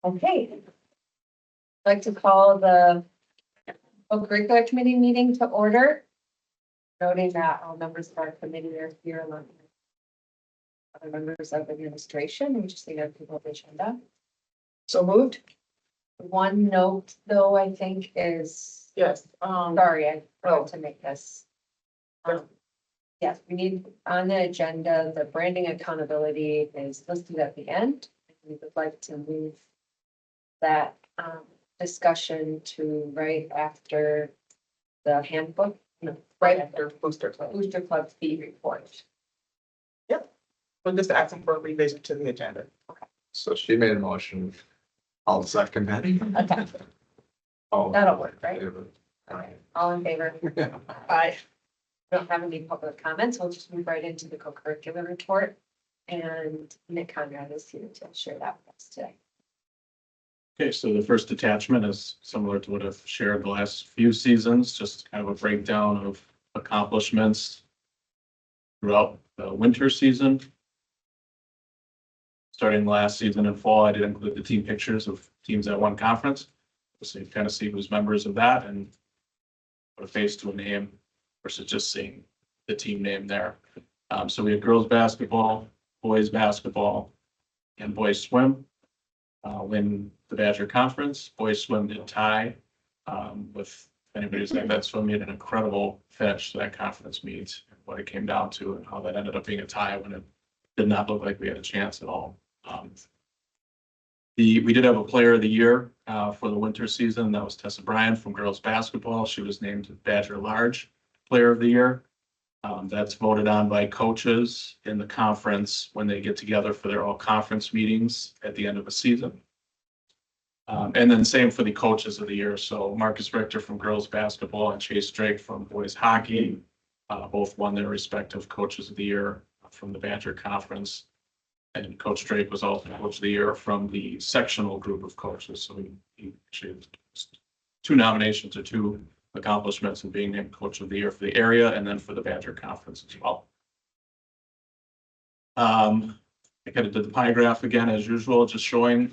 Okay. I'd like to call the Curricular Committee meeting to order. Noting that all members of our committee are here along with other members of administration. We just need to approve the agenda. So moved? One note, though, I think is, Yes. sorry, I forgot to make this. Yes, we need on the agenda, the branding accountability is listed at the end. We would like to move that discussion to right after the handbook, right after Booster Club. Booster Club fee report. We're just asking for a revision to the agenda. So she made a motion. I'll second that. Okay, Oh, that'll work, right? favor. All right, all in favor? Aye. We don't have any public comments. We'll just move right into the co-curricular report. And Nick Conrad is here to share that with us today. Okay, so the first attachment is similar to what I've shared the last few seasons, just kind of a breakdown of accomplishments throughout the winter season. Starting last season in fall, I did include the team pictures of teams that won conference. So you kind of see who's members of that and put a face to a name versus just seeing the team name there. So we had girls basketball, boys basketball, and boys swim. Win the Badger Conference. Boys swim did tie with, if anybody's like that swim, had an incredible finish to that conference meet. What it came down to and how that ended up being a tie when it did not look like we had a chance at all. We did have a player of the year for the winter season. That was Tessa Bryan from girls basketball. She was named Badger Large Player of the Year. That's voted on by coaches in the conference when they get together for their all conference meetings at the end of the season. And then same for the coaches of the year. So Marcus Richter from girls basketball and Chase Drake from boys hockey both won their respective coaches of the year from the Badger Conference. And Coach Drake was also coach of the year from the sectional group of coaches. So he achieved 2 nominations or 2 accomplishments in being named coach of the year for the area and then for the Badger Conference as well. I kind of did the pie graph again as usual, just showing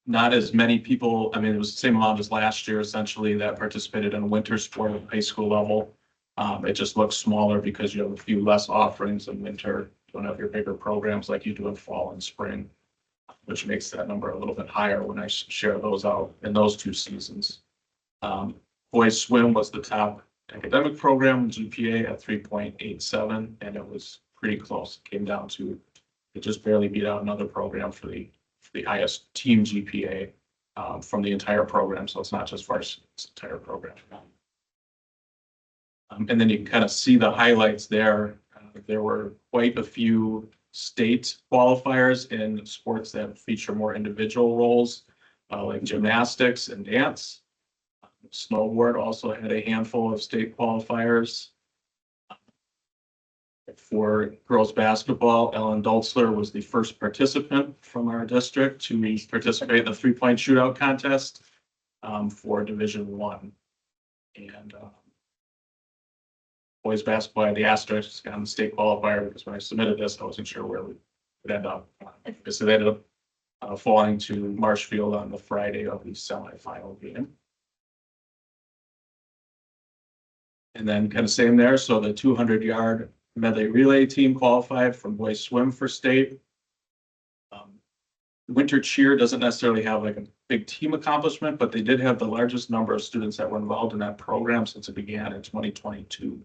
not as many people. I mean, it was the same amount as last year essentially that participated in a winter sport at high school level. It just looks smaller because you have a few less offerings in winter. You don't have your bigger programs like you do in fall and spring, which makes that number a little bit higher when I share those out in those 2 seasons. Boys swim was the top academic program, GPA at 3.87, and it was pretty close. It came down to, it just barely beat out another program for the highest team GPA from the entire program. So it's not just varsity, it's the entire program. And then you can kind of see the highlights there. There were quite a few state qualifiers in sports that feature more individual roles, like gymnastics and dance. Snowboard also had a handful of state qualifiers. For girls basketball, Ellen Dolzler was the first participant from our district to participate in the 3-point shootout contest for Division I. And boys basketball had the asterisk on the state qualifier because when I submitted this, I wasn't sure where we would end up. So they ended up falling to Marshfield on the Friday of the semifinal game. And then kind of same there. So the 200-yard medley relay team qualified from boys swim for state. Winter cheer doesn't necessarily have like a big team accomplishment, but they did have the largest number of students that were involved in that program since it began in 2022.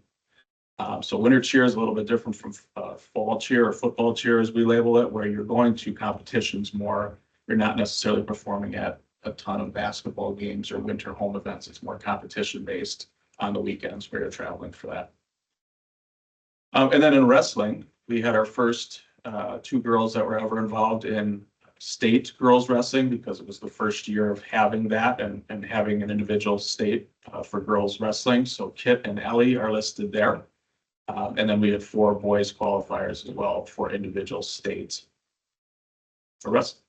So winter cheer is a little bit different from fall cheer or football cheer, as we label it, where you're going to competitions more. You're not necessarily performing at a ton of basketball games or winter home events. It's more competition based on the weekends where you're traveling for that. And then in wrestling, we had our first 2 girls that were ever involved in state girls wrestling because it was the first year of having that and having an individual state for girls wrestling. So Kit and Ellie are listed there. And then we had 4 boys qualifiers as well for individual states for wrestling.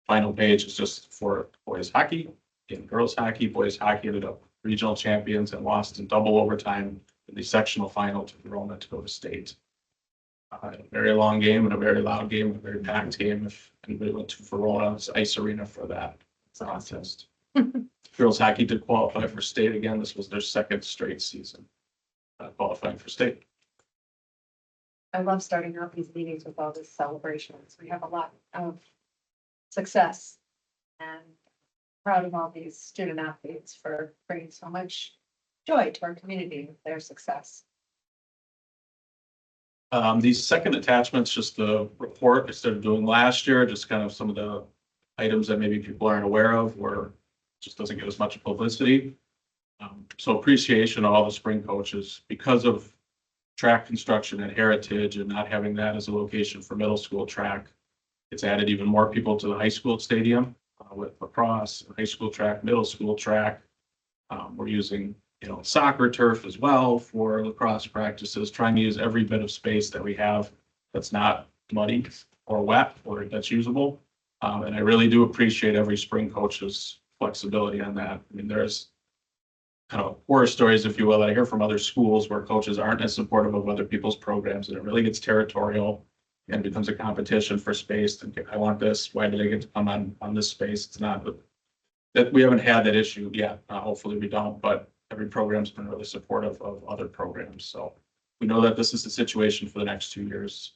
Final page is just for boys hockey. In girls hockey, boys hockey ended up regional champions and lost in double overtime in the sectional final to Verona to go to state. A very long game and a very loud game, a very packed game. If anybody went to Verona's ice arena for that contest. Girls hockey did qualify for state again. This was their second straight season qualifying for state. I love starting out these meetings with all these celebrations. We have a lot of success. And proud of all these student athletes for bringing so much joy to our community with their success. These second attachments, just the report I started doing last year, just kind of some of the items that maybe people aren't aware of, where it just doesn't get as much publicity. So appreciation of all the spring coaches because of track construction at Heritage and not having that as a location for middle school track. It's added even more people to the high school stadium with lacrosse, high school track, middle school track. We're using, soccer turf as well for lacrosse practices, trying to use every bit of space that we have that's not muddy or wet or that's usable. And I really do appreciate every spring coach's flexibility on that. I mean, there's kind of horror stories, if you will, that I hear from other schools where coaches aren't as supportive of other people's programs, and it really gets territorial and becomes a competition for space. And I want this. Why did I get to come on this space? It's not that we haven't had that issue yet. Hopefully we don't, but every program's been really supportive of other programs. So we know that this is the situation for the next 2 years.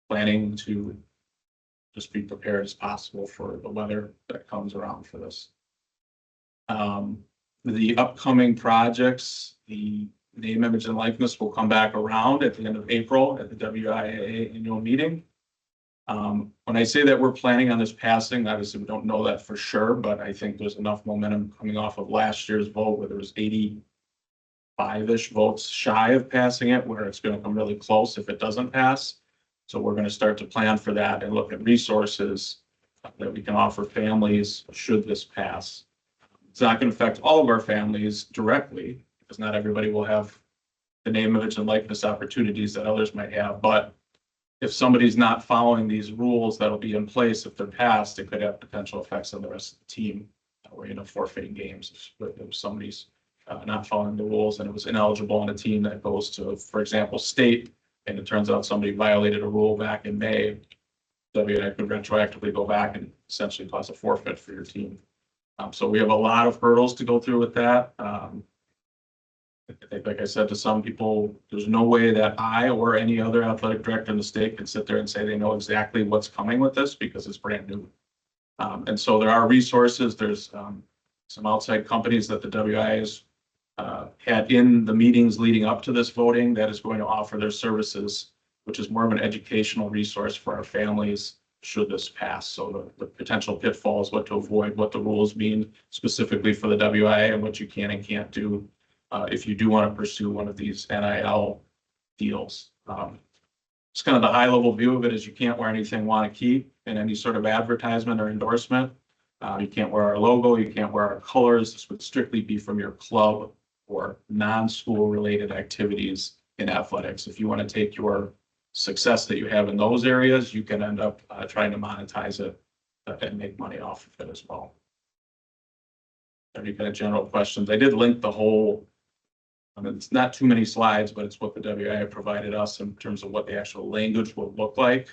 Planning to just be prepared as possible for the weather that comes around for this. The upcoming projects, the name, image, and likeness will come back around at the end of April at the WIAA annual meeting. When I say that we're planning on this passing, obviously we don't know that for sure, but I think there's enough momentum coming off of last year's vote where there was 85-ish votes shy of passing it, where it's going to come really close if it doesn't pass. So we're going to start to plan for that and look at resources that we can offer families should this pass. It's not going to affect all of our families directly, because not everybody will have the name, image, and likeness opportunities that others might have. But if somebody's not following these rules that'll be in place, if they're passed, it could have potential effects on the rest of the team. We're forfeiting games if somebody's not following the rules and it was ineligible on a team that goes to, for example, state, and it turns out somebody violated a rule back in May, WIA could retroactively go back and essentially cause a forfeit for your team. So we have a lot of hurdles to go through with that. I think, like I said to some people, there's no way that I or any other athletic director in the state can sit there and say they know exactly what's coming with this because it's brand new. And so there are resources. There's some outside companies that the WIA has had in the meetings leading up to this voting that is going to offer their services, which is more of an educational resource for our families should this pass. So the potential pitfalls, what to avoid, what the rules mean specifically for the WIA and what you can and can't do if you do want to pursue one of these NIL deals. It's kind of the high level view of it is you can't wear anything Waunakee in any sort of advertisement or endorsement. You can't wear our logo, you can't wear our colors. This would strictly be from your club or non-school related activities in athletics. If you want to take your success that you have in those areas, you can end up trying to monetize it and make money off of it as well. Any kind of general questions? I did link the whole, it's not too many slides, but it's what the WIA provided us in terms of what the actual language will look like.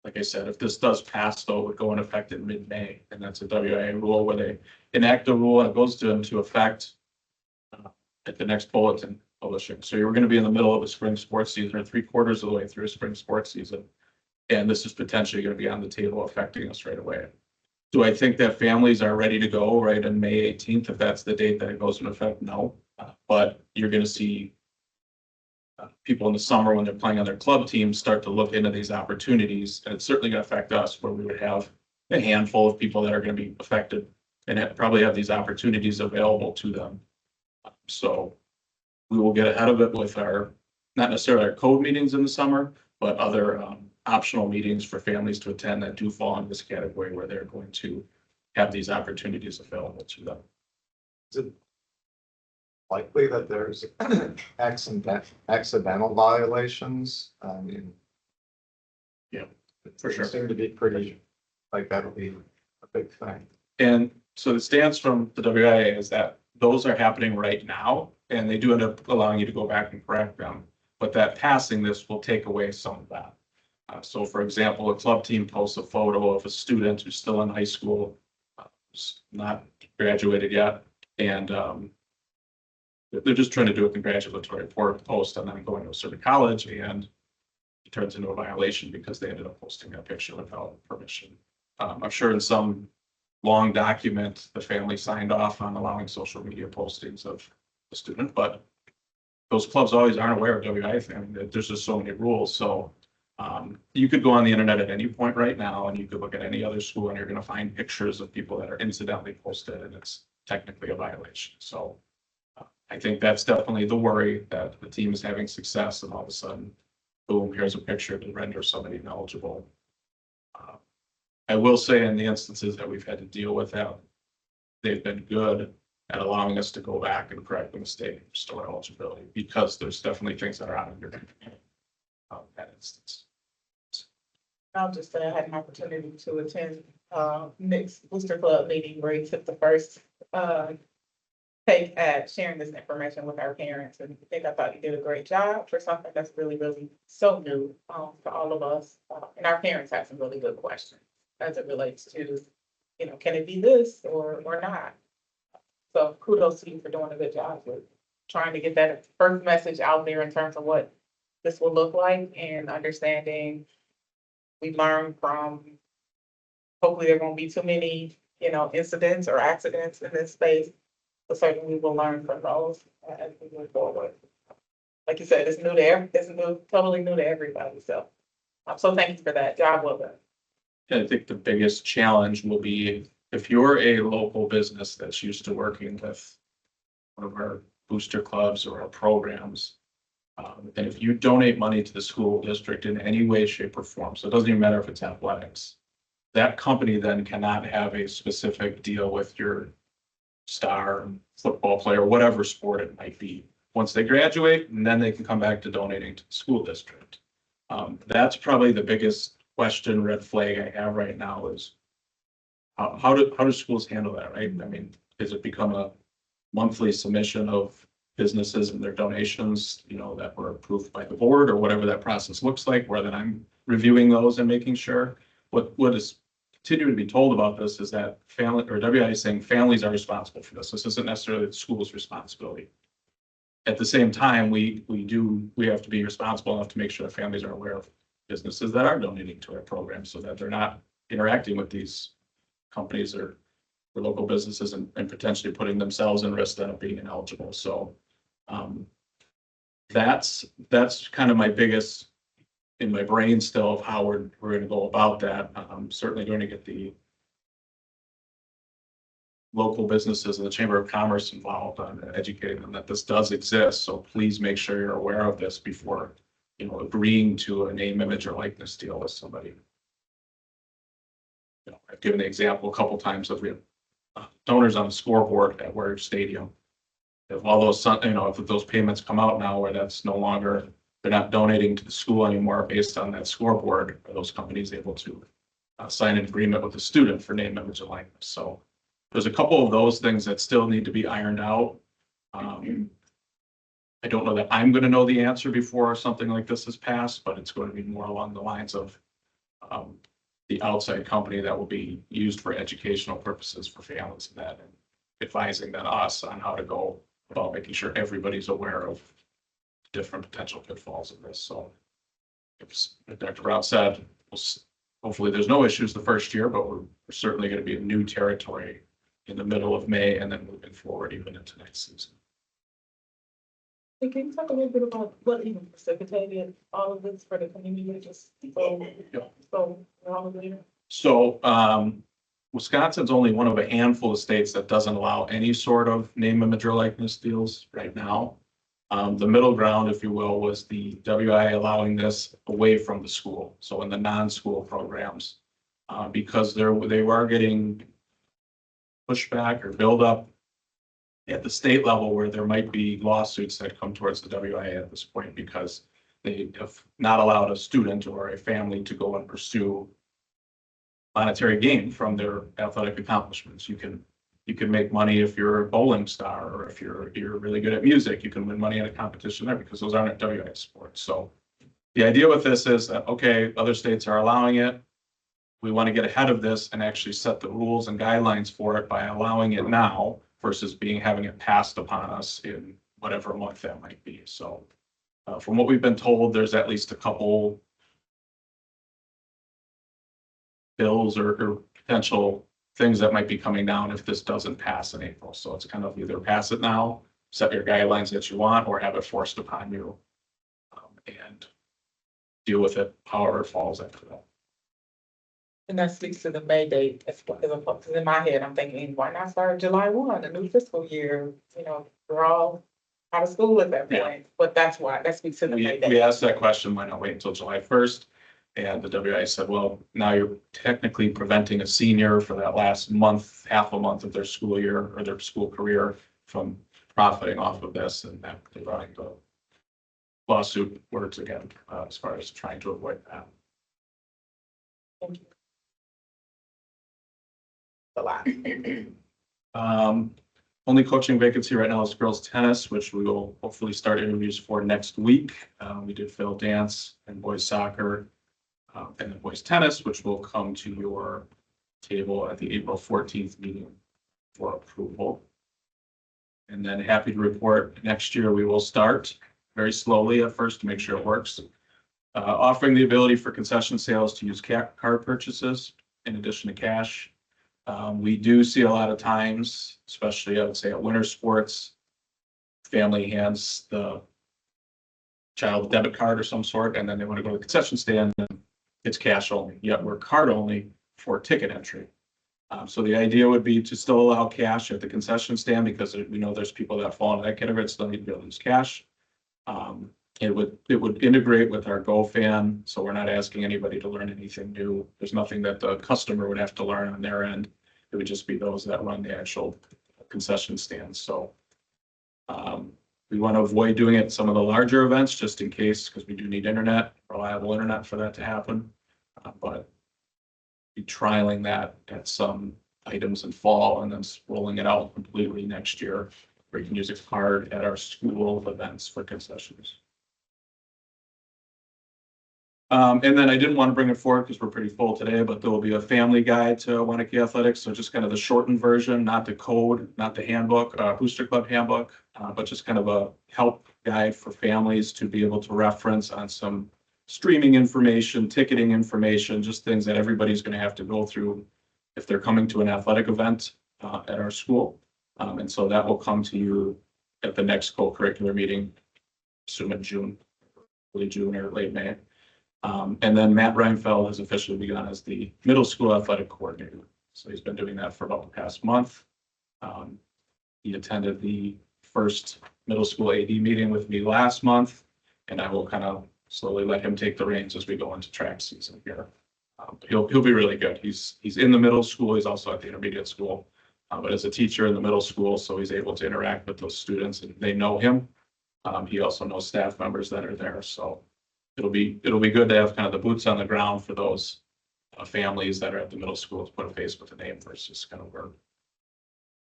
Like I said, if this does pass, though, it would go in effect in mid-May, and that's a WIA rule where they enact a rule and it goes into effect at the next bulletin publishing. So you're going to be in the middle of a spring sports season or 3/4 of the way through a spring sports season. And this is potentially going to be on the table affecting us right away. Do I think that families are ready to go right on May 18th, if that's the date that it goes into effect? No, but you're going to see people in the summer when they're playing on their club teams start to look into these opportunities. And it's certainly going to affect us where we would have a handful of people that are going to be affected and probably have these opportunities available to them. So we will get ahead of it with our, not necessarily our code meetings in the summer, but other optional meetings for families to attend that do fall in this category where they're going to have these opportunities available to them. Is it likely that there's accidental violations? I mean, Yeah, for sure. It seemed to be pretty, like that'll be a big thing. And so the stance from the WIA is that those are happening right now, and they do end up allowing you to go back and correct them. but that passing this will take away some of that. So for example, a club team posts a photo of a student who's still in high school, who's not graduated yet, and they're just trying to do a congratulatory post on them going to a certain college, and it turns into a violation because they ended up posting that picture without permission. I'm sure in some long document, the family signed off on allowing social media postings of the student, but those clubs always aren't aware of WI. I mean, there's just so many rules. So you could go on the internet at any point right now, and you could look at any other school, and you're going to find pictures of people that are incidentally posted, and it's technically a violation. So I think that's definitely the worry, that the team is having success, and all of a sudden, boom, here's a picture to render somebody ineligible. I will say in the instances that we've had to deal with that, they've been good at allowing us to go back and correct the mistake and restore eligibility, because there's definitely things that are out of your control in that instance. I'll just say I had an opportunity to attend Nick's Booster Club meeting where he took the first take at sharing this information with our parents. And I thought he did a great job for something that's really, really so new for all of us. And our parents had some really good questions as it relates to, you know, can it be this or not? So kudos to you for doing a good job with trying to get that first message out there in terms of what this will look like, and understanding we learned from, hopefully there won't be too many, you know, incidents or accidents in this space, but certainly we will learn from those as we move forward. Like you said, it's new to it's new, totally new to everybody. So thank you for that. Job well done. I think the biggest challenge will be if you're a local business that's used to working with one of our booster clubs or our programs, and if you donate money to the school district in any way, shape, or form, so it doesn't even matter if it's athletics, that company then cannot have a specific deal with your star football player, whatever sport it might be. Once they graduate, and then they can come back to donating to the school district. That's probably the biggest question, red flag I have right now is how do schools handle that, right? I mean, does it become a monthly submission of businesses and their donations, you know, that were approved by the board, or whatever that process looks like, where then I'm reviewing those and making sure what is continuing to be told about this is that family, or WI is saying families are responsible for this. This isn't necessarily the school's responsibility. At the same time, we have to be responsible enough to make sure that families are aware of businesses that are donating to our program, so that they're not interacting with these companies or local businesses and potentially putting themselves in risk of being ineligible. So that's kind of my biggest in my brain still of how we're going to go about that. I'm certainly going to get the local businesses and the Chamber of Commerce involved on educating them that this does exist. So please make sure you're aware of this before, you know, agreeing to a name, image, or likeness deal with somebody. You know, I've given the example a couple times of we have donors on the scoreboard at Warrior Stadium. If all those, you know, if those payments come out now where that's no longer, they're not donating to the school anymore based on that scoreboard, are those companies able to sign an agreement with the student for name, image, and likeness? So there's a couple of those things that still need to be ironed out. I don't know that I'm going to know the answer before something like this is passed, but it's going to be more along the lines of the outside company that will be used for educational purposes for families and that, and advising then us on how to go about making sure everybody's aware of different potential pitfalls of this. So if Dr. Brown said, hopefully there's no issues the first year, but we're certainly going to be in new territory in the middle of May and then moving forward even into next season. Can you talk a little bit about what even precipitated all of this for the community? Just so we're all aware. So Wisconsin's only one of a handful of states that doesn't allow any sort of name, image, or likeness deals right now. The middle ground, if you will, was the WI allowing this away from the school. So in the non-school programs, because they were getting pushback or buildup at the state level where there might be lawsuits that come towards the WIA at this point because they have not allowed a student or a family to go and pursue monetary gain from their athletic accomplishments. You can You can make money if you're a bowling star, or if you're really good at music, you can win money at a competition there because those aren't WI sports. So the idea with this is that, okay, other states are allowing it. We want to get ahead of this and actually set the rules and guidelines for it by allowing it now versus having it passed upon us in whatever month that might be. So from what we've been told, there's at least a couple bills or potential things that might be coming down if this doesn't pass in April. So it's kind of either pass it now, set your guidelines that you want, or have it forced upon you, and deal with it however it falls after that. And that speaks to the May date, as opposed to in my head, I'm thinking, why not start July 1, the new fiscal year? We're all out of school at that Yeah. point, but that's why, that speaks to the May We date. asked that question, why not wait until July 1st? And the WI said, well, now you're technically preventing a senior for that last month, half a month of their school year or their school career from profiting off of this, and that they're running the lawsuit words again, as far as trying to avoid that. Thank you. A lot. Only coaching vacancy right now is girls tennis, which we will hopefully start interviews for next week. We did fill dance and boys soccer, and then boys tennis, which will come to your table at the April 14th meeting for approval. And then happy to report next year we will start very slowly at first to make sure it works. Offering the ability for concession sales to use card purchases in addition to cash. We do see a lot of times, especially I would say at winter sports, family hands the child a debit card or some sort, and then they want to go to the concession stand and it's cash only, yet we're card only for ticket entry. So the idea would be to still allow cash at the concession stand because we know there's people that fall into that category, still need to be able to use cash. It would integrate with our GoFan, so we're not asking anybody to learn anything new. There's nothing that the customer would have to learn on their end. It would just be those that run the actual concession stands. So we want to avoid doing it at some of the larger events just in case, because we do need reliable internet for that to happen. But be trialing that at some items in fall and then rolling it out completely next year, where you can use a card at our school events for concessions. And then I didn't want to bring it forward because we're pretty full today, but there will be a family guide to Waunakee Athletics. So just kind of the shortened version, not the code, not the handbook, Booster Club handbook, but just kind of a help guide for families to be able to reference on some streaming information, ticketing information, just things that everybody's going to have to go through if they're coming to an athletic event at our school. And so that will come to you at the next co-curricular meeting, assume in June, early June or late May. And then Matt Reinfeld has officially begun as the middle school athletic coordinator. So he's been doing that for about the past month. He attended the first middle school AD meeting with me last month, and I will kind of slowly let him take the reins as we go into track season here. He'll be really good. He's in the middle school. He's also at the intermediate school, but as a teacher in the middle school, so he's able to interact with those students and they know him. He also knows staff members that are there. So it'll be good to have kind of the boots on the ground for those families that are at the middle school to put a face with a name versus kind of where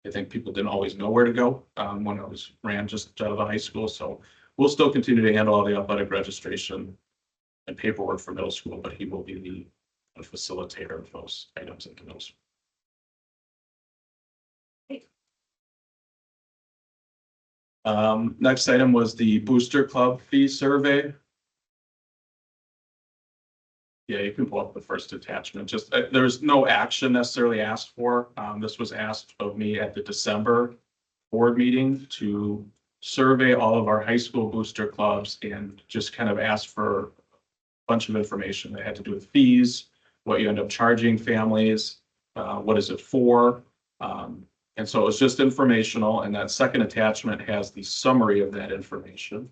I think people didn't always know where to go when I ran just out of the high school. So we'll still continue to handle all the athletic registration and paperwork for middle school, but he will be the facilitator of those items at the middle school. Next item was the Booster Club fee survey. Yeah, you can pull up the first attachment. Just there's no action necessarily asked for. This was asked of me at the December board meeting to survey all of our high school booster clubs and just kind of ask for a bunch of information that had to do with fees, what you end up charging families, what is it for. And so it was just informational, and that second attachment has the summary of that information.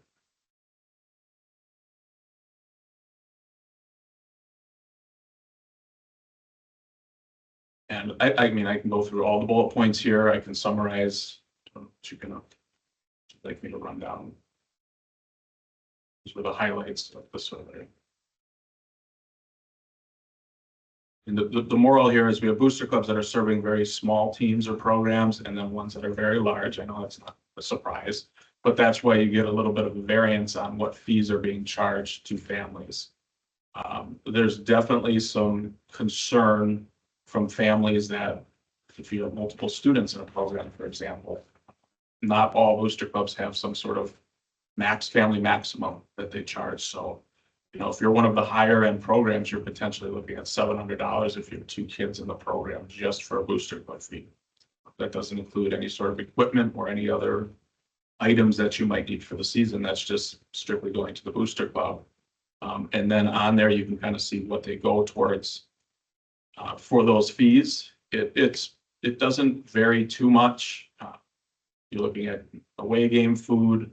And I mean, I can go through all the bullet points here. I can summarize. You can like me to run down. These were the highlights of the survey. And the moral here is we have booster clubs that are serving very small teams or programs, and then ones that are very large. I know that's not a surprise, but that's why you get a little bit of a variance on what fees are being charged to families. There's definitely some concern from families that if you have multiple students in a program, for example, not all booster clubs have some sort of family maximum that they charge. So, you know, if you're one of the higher end programs, you're potentially looking at $700 if you have 2 kids in the program just for a booster club fee. That doesn't include any sort of equipment or any other items that you might need for the season. That's just strictly going to the booster club. And then on there, you can kind of see what they go towards for those fees. It doesn't vary too much. You're looking at away game food.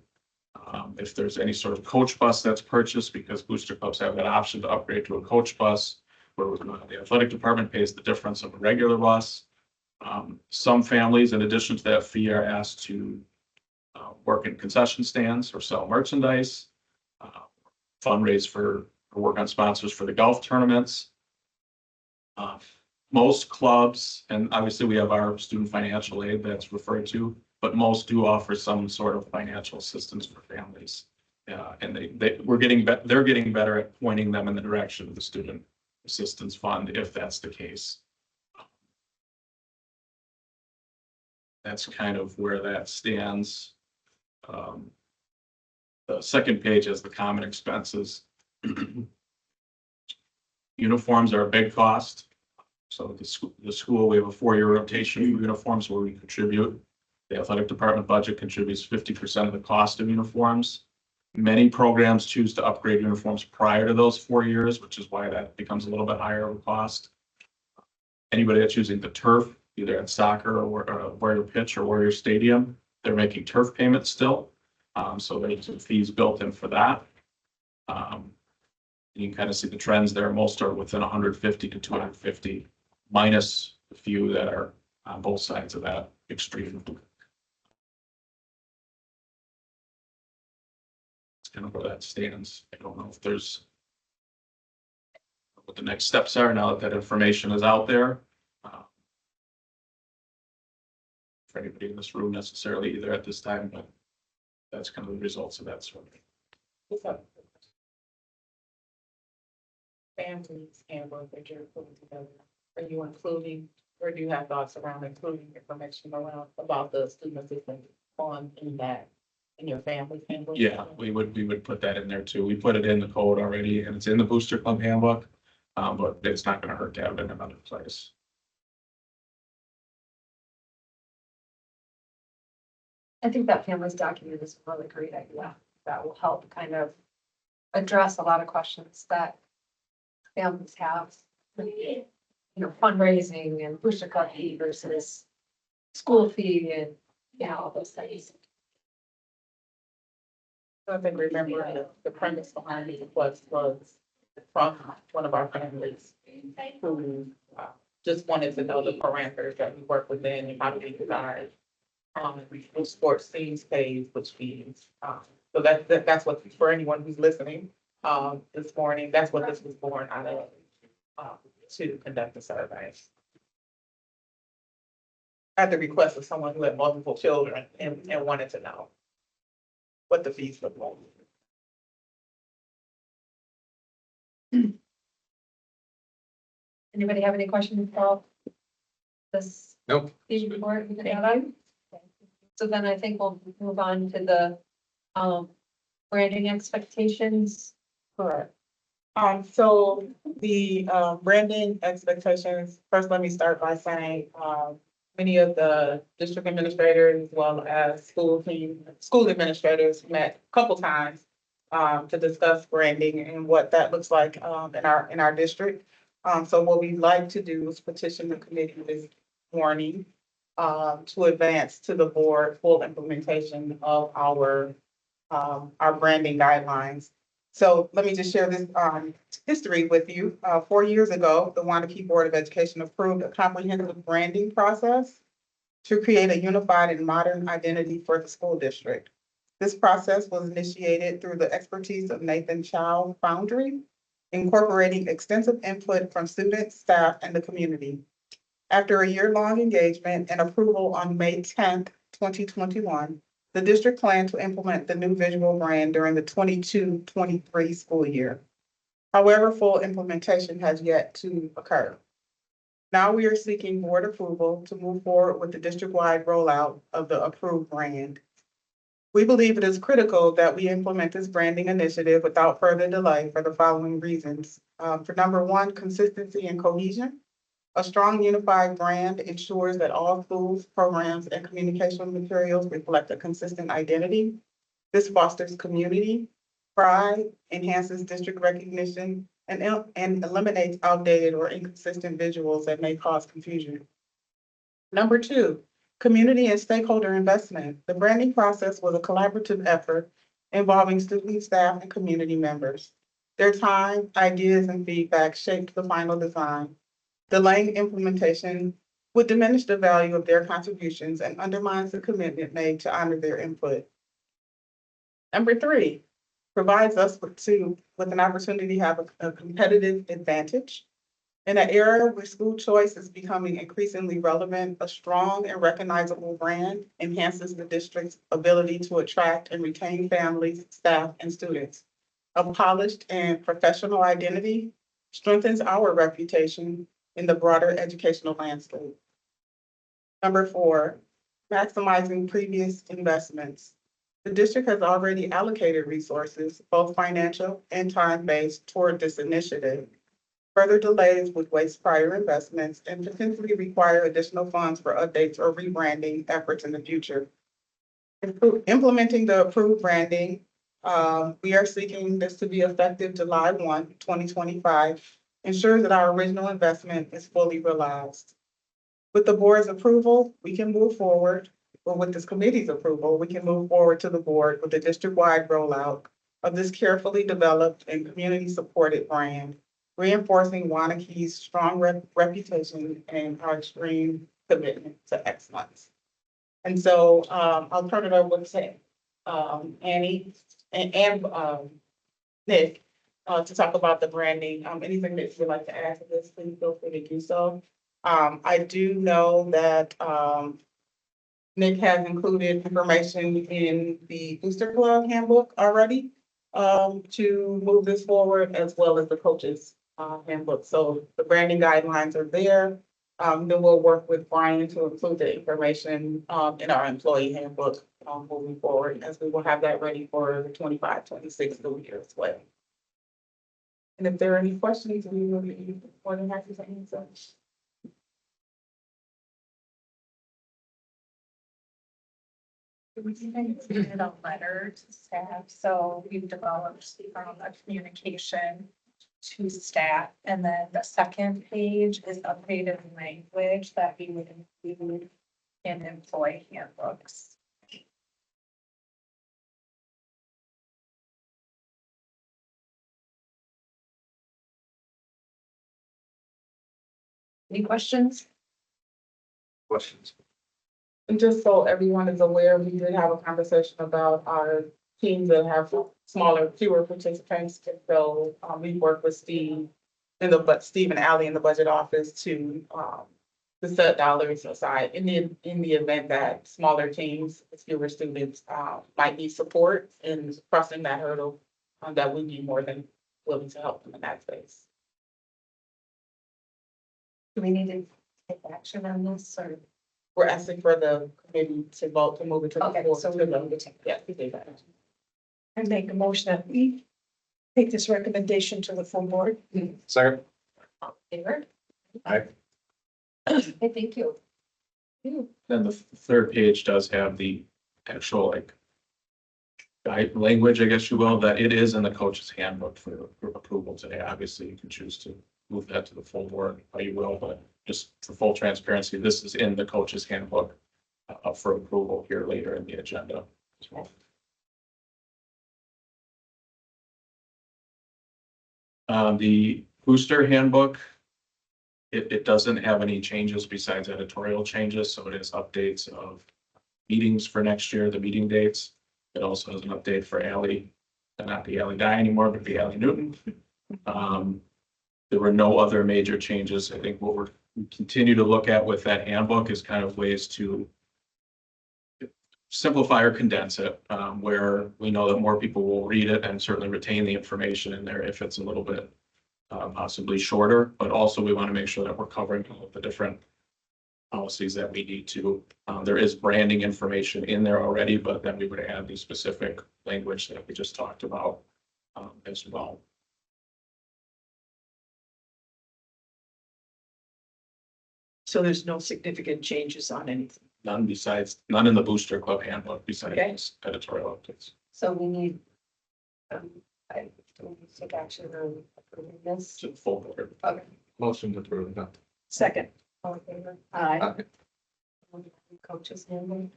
If there's any sort of coach bus that's purchased, because booster clubs have that option to upgrade to a coach bus, where the athletic department pays the difference of a regular bus. Some families, in addition to that fee, are asked to work in concession stands or sell merchandise, fundraise for or work on sponsors for the golf tournaments. Most clubs, and obviously we have our student financial aid that's referred to, but most do offer some sort of financial assistance for families. And they're getting better at pointing them in the direction of the student assistance fund, if that's the case. That's kind of where that stands. The second page has the common expenses. Uniforms are a big cost. So the school, we have a 4-year rotation for uniforms where we contribute. The athletic department budget contributes 50% of the cost of uniforms. Many programs choose to upgrade uniforms prior to those 4 years, which is why that becomes a little bit higher of a cost. Anybody that's using the turf, either at soccer or Warrior Pitch or Warrior Stadium, they're making turf payments still. So there's some fees built in for that. You can kind of see the trends there. Most are within 150 to 250, minus a few that are on both sides of that extreme. That's kind of where that stands. I don't know if there's what the next steps are now that that information is out there. For anybody in this room necessarily either at this time, but that's kind of the results of that survey. What's up? Families and work that you're putting together. Are you including, or do you have thoughts around including information around about the student assistance fund in that, in your family handbook? Yeah, we would put that in there too. We put it in the code already and it's in the booster club handbook. But it's not gonna hurt to have it in another place. I think that families document is a really great idea. That will help kind of address a lot of questions that families have. You know, fundraising and booster club fee versus school fee and, all those things. I think remember the premise behind the request was from one of our families who just wanted to know the parameters that we work within and how do we decide which sports teams pays which fees. So that's what, for anyone who's listening this morning, that's what this was born out of, to conduct the survey. At the request of someone who had multiple children and wanted to know what the fees look like. Anybody have any questions about this? Nope. Fee report? So then I think we'll move on to the branding expectations. Correct. So the branding expectations, first, let me start by saying many of the district administrators, as well as school administrators met a couple times to discuss branding and what that looks like in our district. So what we'd like to do is petition the committee this morning to advance to the board full implementation of our branding guidelines. So let me just share this history with you. 4 years ago, the Waunakee Board of Education approved a comprehensive branding process to create a unified and modern identity for the school district. This process was initiated through the expertise of Nathan Chow Foundry incorporating extensive input from students, staff, and the community. After a year-long engagement and approval on May 10th, 2021, the district planned to implement the new visual brand during the 22-23 school year. However, full implementation has yet to occur. Now we are seeking board approval to move forward with the district-wide rollout of the approved brand. We believe it is critical that we implement this branding initiative without further delay for the following reasons. For number one, consistency and cohesion. A strong unified brand ensures that all schools, programs, and communication materials reflect a consistent identity. This fosters community pride, enhances district recognition, and eliminates outdated or inconsistent visuals that may cause confusion. Number two, community and stakeholder investment. The branding process was a collaborative effort involving students, staff, and community members. Their time, ideas, and feedback shaped the final design. Delaying implementation would diminish the value of their contributions and undermines the commitment made to honor their input. Number three, provides us with an opportunity to have a competitive advantage. In an era where school choice is becoming increasingly relevant, a strong and recognizable brand enhances the district's ability to attract and retain families, staff, and students. A polished and professional identity strengthens our reputation in the broader educational landscape. Number four, maximizing previous investments. The district has already allocated resources, both financial and time-based, toward this initiative. Further delays would waste prior investments and potentially require additional funds for updates or rebranding efforts in the future. Implementing the approved branding, we are seeking this to be effective July 1, 2025, ensure that our original investment is fully realized. With the board's approval, we can move forward, or with this committee's approval, we can move forward to the board with a district-wide rollout of this carefully developed and community-supported brand, reinforcing Waunakee's strong reputation and our extreme commitment to excellence. And so I'll turn it over to Annie and Nick to talk about the branding. Anything that you'd like to add to this, please feel free to do so. I do know that Nick has included information in the Booster Club handbook already to move this forward, as well as the coaches handbook. So the branding guidelines are there. Then we'll work with Brian to include the information in our employee handbook moving forward, as we will have that ready for the 25-26 school year as well. And if there are any questions, we will be more than happy to answer. We submitted a letter to staff, so we've developed a communication to staff. And then the second page is updated language that we would include in employee handbooks. Any questions? Questions? And just so everyone is aware, we did have a conversation about our teams that have fewer participants. And so we work with Steve and Allie in the budget office to set dollars aside in the event that smaller teams with fewer students might need support in crossing that hurdle, that we'd be more than willing to help them in that space. Do we need to take action on this or? We're asking for the committee to vote to move it to the Okay, board. so we need to take. Yeah, we did that. I make a motion that we take this recommendation to the full board. Second? Favor? Aye. Okay, thank you. Then the third page does have the actual guide language, I guess you will, that it is in the coach's handbook for approval today. Obviously, you can choose to move that to the full board, how you will, but just for full transparency, this is in the coach's handbook for approval here later in the agenda as well. The booster handbook, it doesn't have any changes besides editorial changes, so it is updates of meetings for next year, the meeting dates. It also has an update for Allie, not the Allie Dye anymore, but the Allie Newton, There were no other major changes. I think what we continue to look at with that handbook is kind of ways to simplify or condense it, where we know that more people will read it and certainly retain the information in there if it's a little bit possibly shorter, but also we want to make sure that we're covering all of the different policies that we need to. There is branding information in there already, but then we would add the specific language that we just talked about as well. So there's no significant changes on anything. None in the Booster Club handbook besides Okay. this editorial updates. So we need, I don't take action on approving this. To the full board. Okay. Motion to approve. No. Second. All in favor? Aye. Coaches handbook.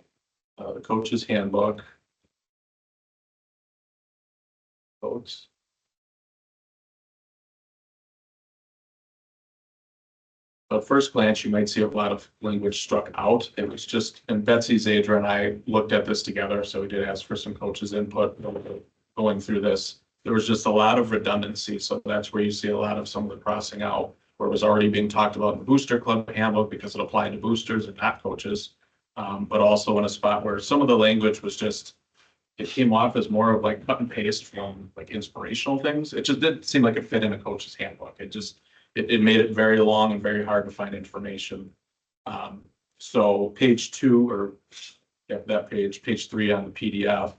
The coach's handbook. Votes. At first glance, you might see a lot of language struck out. It was just, and Betsy Zadra and I looked at this together, so we did ask for some coaches' input going through this. There was just a lot of redundancy, so that's where you see a lot of some of the crossing out, where it was already being talked about in the Booster Club handbook because it applied to boosters and not coaches. But also in a spot where some of the language was just, it came off as more of like cut and paste from like inspirational things. It just didn't seem like it fit in a coach's handbook. It made it very long and very hard to find information. So page 2 or yeah, that page 3 on the PDF.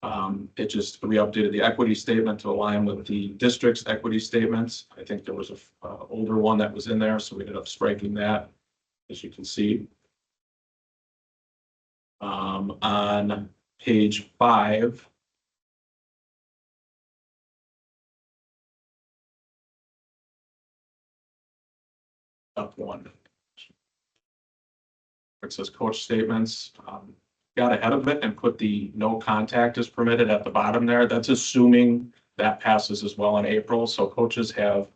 We updated the equity statement to align with the district's equity statements. I think there was a older one that was in there, so we ended up striking that, as you can see. On page 5. Up one. It says coach statements, got ahead of it and put the no contact is permitted at the bottom there. That's assuming that passes as well in April. So coaches have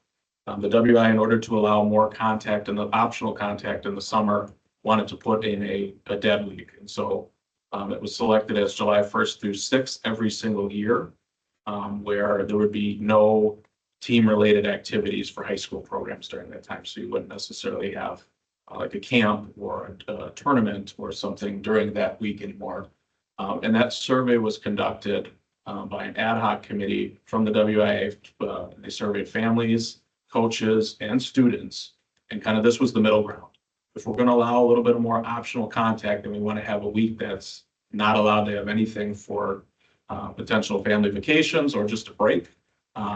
the WI, in order to allow more contact and the optional contact in the summer, wanted to put in a dead week. And so it was selected as July 1st through 6th every single year, where there would be no team-related activities for high school programs during that time. So you wouldn't necessarily have like a camp or a tournament or something during that week anymore. And that survey was conducted by an ad hoc committee from the WIA. They surveyed families, coaches, and students. And kind of this was the middle ground. If we're going to allow a little bit more optional contact, then we want to have a week that's not allowed to have anything for potential family vacations or just a break.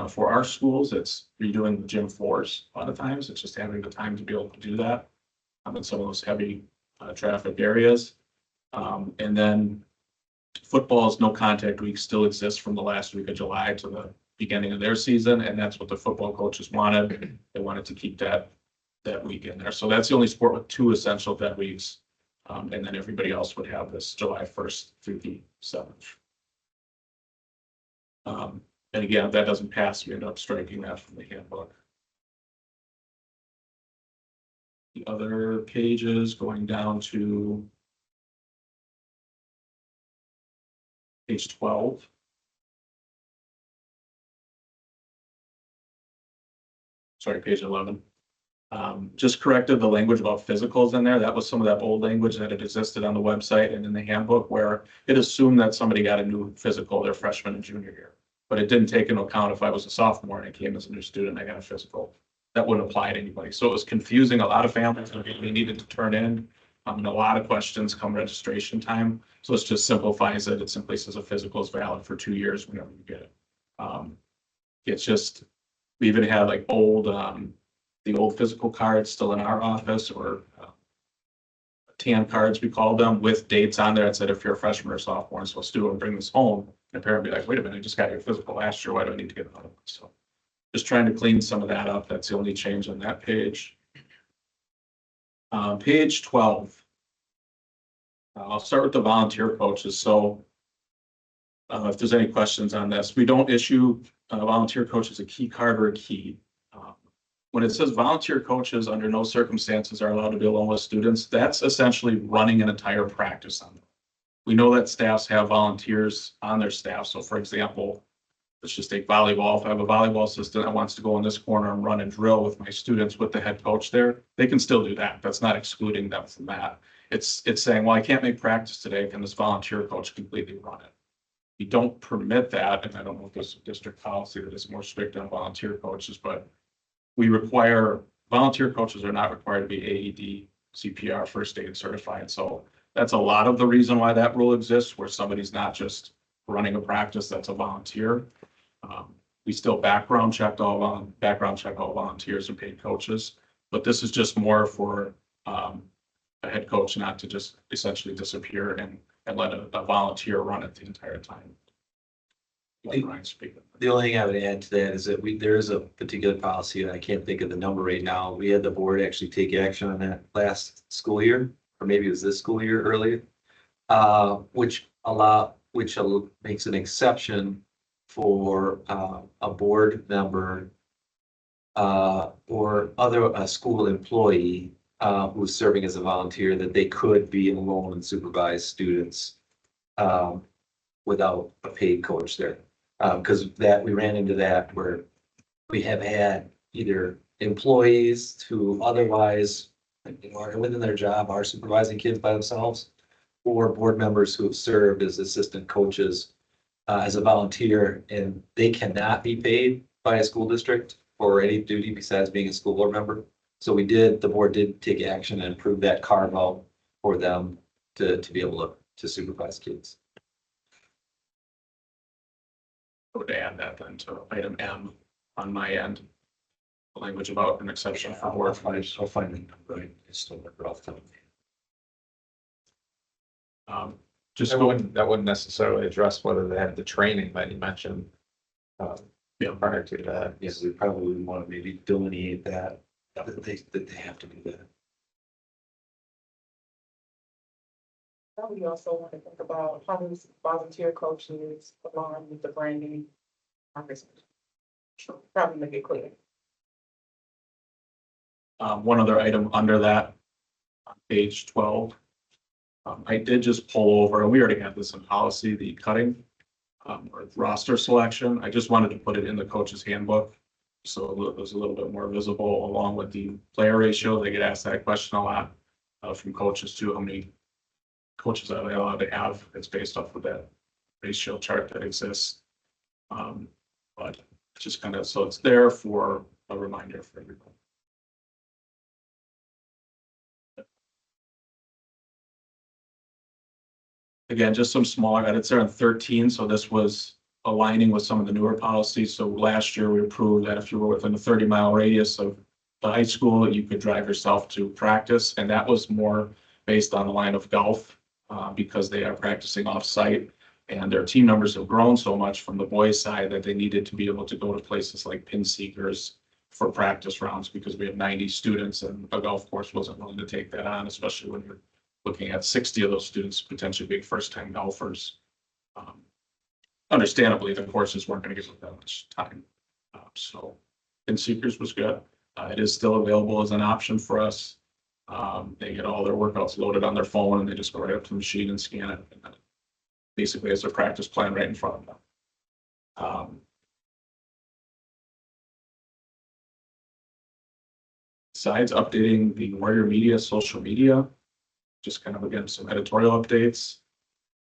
For our schools, it's redoing the gym floors. A lot of times, it's just having the time to be able to do that in some of those heavy traffic areas. And then football's no contact week still exists from the last week of July to the beginning of their season, and that's what the football coaches wanted. They wanted to keep that week in there. So that's the only sport with 2 essential dead weeks, and then everybody else would have this July 1st through the 7th. And again, if that doesn't pass, we end up striking that from the handbook. The other pages going down to page 12. Sorry, page 11. Just corrected the language about physicals in there. That was some of that old language that had existed on the website and in the handbook, where it assumed that somebody got a new physical their freshman and junior year. But it didn't take into account if I was a sophomore and I came as a new student, I got a physical. That wouldn't apply to anybody. So it was confusing a lot of families. They needed to turn in. And a lot of questions come registration time. So it just simplifies it. It simply says a physical is valid for 2 years whenever you get it. It's just, we even had like the old physical cards still in our office, or tan cards, we called them, with dates on there. It said if you're a freshman or sophomore and supposed to do it, bring this home. And a parent would be like, wait a minute, I just got your physical last year. Why do I need to get another one? So just trying to clean some of that up. That's the only change on that page. Page 12. I'll start with the volunteer coaches. So if there's any questions on this, we don't issue volunteer coaches a key card or a key. When it says volunteer coaches under no circumstances are allowed to be alone with students, that's essentially running an entire practice on them. We know that staffs have volunteers on their staff. So for example, let's just take volleyball. If I have a volleyball assistant that wants to go in this corner and run a drill with my students with the head coach there, they can still do that. That's not excluding them from that. It's saying, well, I can't make practice today. Can this volunteer coach completely run it? We don't permit that, and I don't know if there's a district policy that is more strict on volunteer coaches, but we require, volunteer coaches are not required to be AED, CPR, first aid certified. So that's a lot of the reason why that rule exists, where somebody's not just running a practice, that's a volunteer. We still background check all volunteers and paid coaches, but this is just more for a head coach not to just essentially disappear and let a volunteer run it the entire time. Let Ryan speak. The only thing I would add to that is that there is a particular policy, and I can't think of the number right now. We had the board actually take action on that last school year, or maybe it was this school year earlier, which makes an exception for a board member or a school employee who's serving as a volunteer, that they could be enrolled and supervise students without a paid coach there. Because we ran into that where we have had either employees who otherwise, are within their job, are supervising kids by themselves, or board members who have served as assistant coaches as a volunteer, and they cannot be paid by a school district for any duty besides being a school board member. So the board did take action and approve that carve out for them to be able to supervise kids. I would add that then to item M on my end. The language about an exception for board. I'll find the number. I still remember off the top of my head. Just That going, wouldn't necessarily address whether they had the training that you mentioned. Prior to that. Yes, we probably would want to maybe delineate that they have to do that. We also want to think about how these volunteer coaches along with the branding. Probably make it clear. one other item under that, on page 12. I did just pull over, we already have this in policy, the cutting or roster selection. I just wanted to put it in the coach's handbook. So it was a little bit more visible along with the player ratio. They get asked that question a lot from coaches too. How many coaches are they allowed to have? It's based off of that ratio chart that exists. But just kind of, so it's there for a reminder for everyone. Again, just some smaller edits there on 13. So this was aligning with some of the newer policies. So last year we approved that if you were within a 30-mile radius of the high school, you could drive yourself to practice. And that was more based on the line of golf because they are practicing off-site and their team numbers have grown so much from the boys' side that they needed to be able to go to places like Pin Seekers for practice rounds because we have 90 students and a golf course wasn't willing to take that on, especially when you're looking at 60 of those students potentially being first-time golfers. Understandably, the courses weren't going to give them that much time. So Pin Seekers was good. It is still available as an option for us. They get all their workouts loaded on their phone and they just go right up to the machine and scan it. And then basically as their practice plan right in front of them. Besides updating the Warrior Media social media, just kind of again some editorial updates.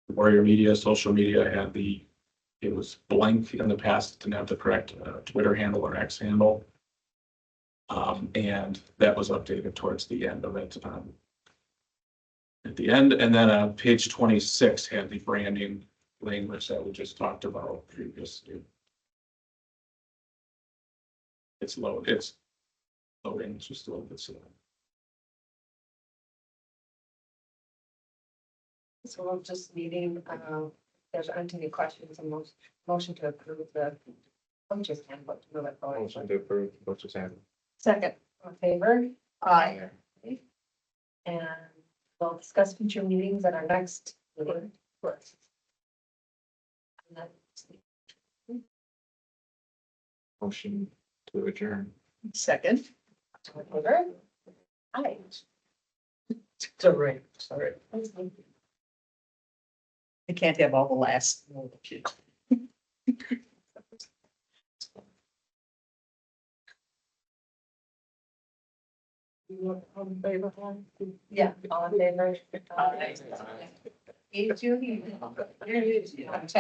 The Warrior Media social media had it was blank in the past, it didn't have the correct Twitter handle or X handle. And that was updated towards the end of it. At the end, and then page 26 had the branding language that we just talked about previously. It's loading, it's just a little bit slow. So we're just needing, there's aren't any questions, and motion to approve the coaches handbook to move it forward. Motion to approve, coach's handbook. Second, in favor? Aye. And we'll discuss future meetings at our next meeting. Correct. And then, Motion to adjourn. Second. in favor? Aye. It's all right. It's all right. Thanks, Lee. I can't have all the last. All in favor? Yeah, all in favor? You do.